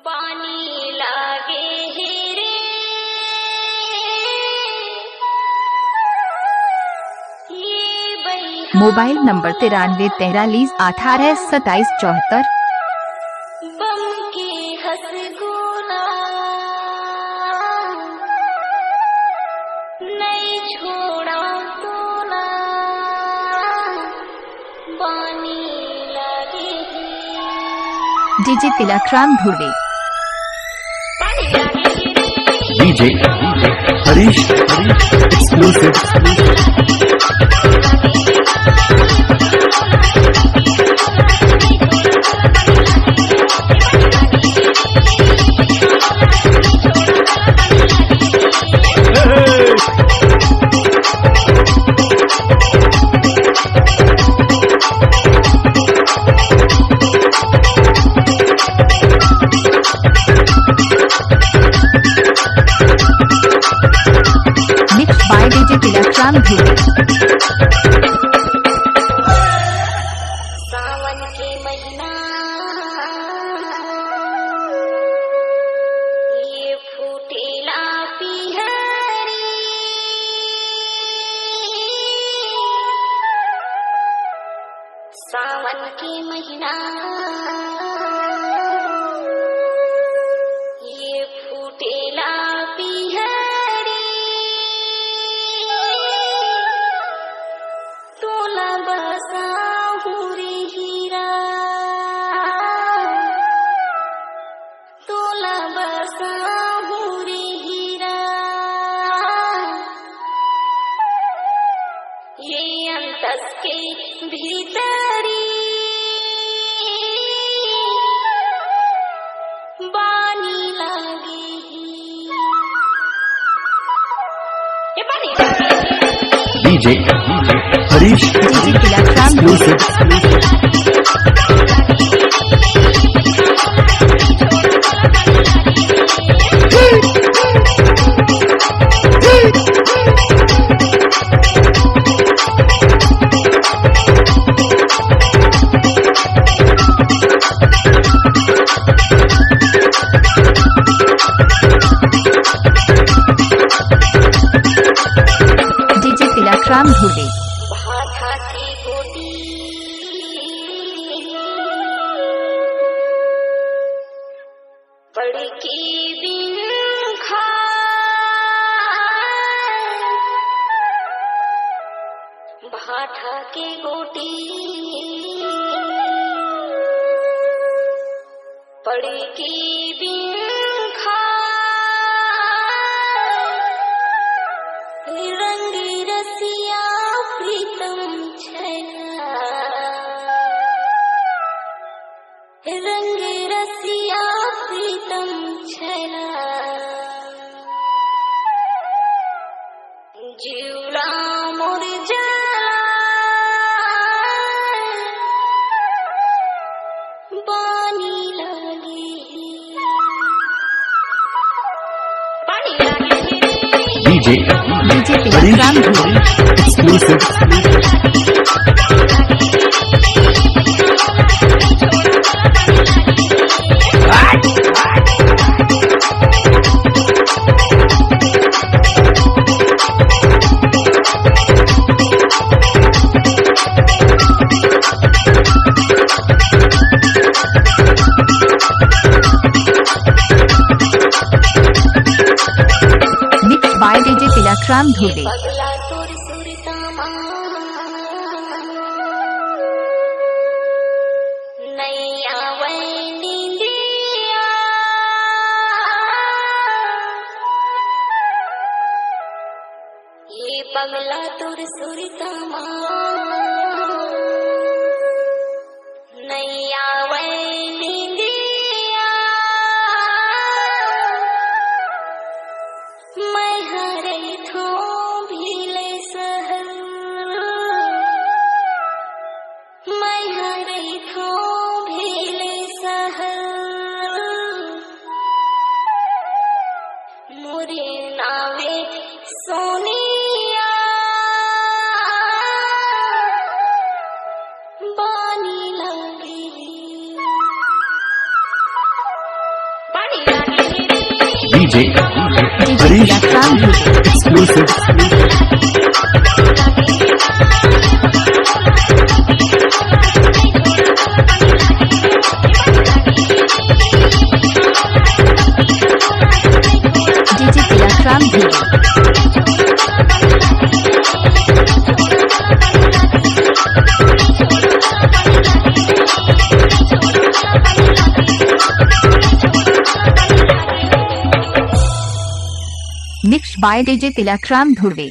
पानी लागे रे ये बैहा मोबाइल नंबर 93 43 18 27 74। बम के हंस गोला नहीं छोड़ा तोला पानी लागे डीजे तिलकराम धुर्वे। पानी लागे DJ Harish exclusive। Mix by DJ Tilakram Dhurve. सावन के महीना ये फूटेला पिहरी सावन के महीना ये फूटेला पिहरी तोला बसा हुरे हीरा तोला बसा हुरे हीरा ये अंतस के भीतरी बानी लागे ये पानी लागे DJ Harish DJ Tilakram Dhurve. exclusive। DJ Tilakram Dhurve. भाथा की गोटी पड़की बिन खाए भाठा की गोटी पड़की बिन खाए रंग रसिया प्रीतम छला रंग रसिया प्रीतम छला जीवला मोर जला पानी लागे पानी लागे DJ DJ Tilakram Dhurve. exclusive। Mix by DJ Tilakram Dhurve. पगला तोर सुरतामा नैया वै नींदिया ये पगला तोर सुरतामा नैया वै नींदिया मैं हरे थो भीले सहल मैं हरे थो भीले सहल मोरे नावे Sonia DJ Harish Tilakram Dhurve. exclusive DJ Tilakram Dhurve. Mixed by DJ Tilakram Dhurve.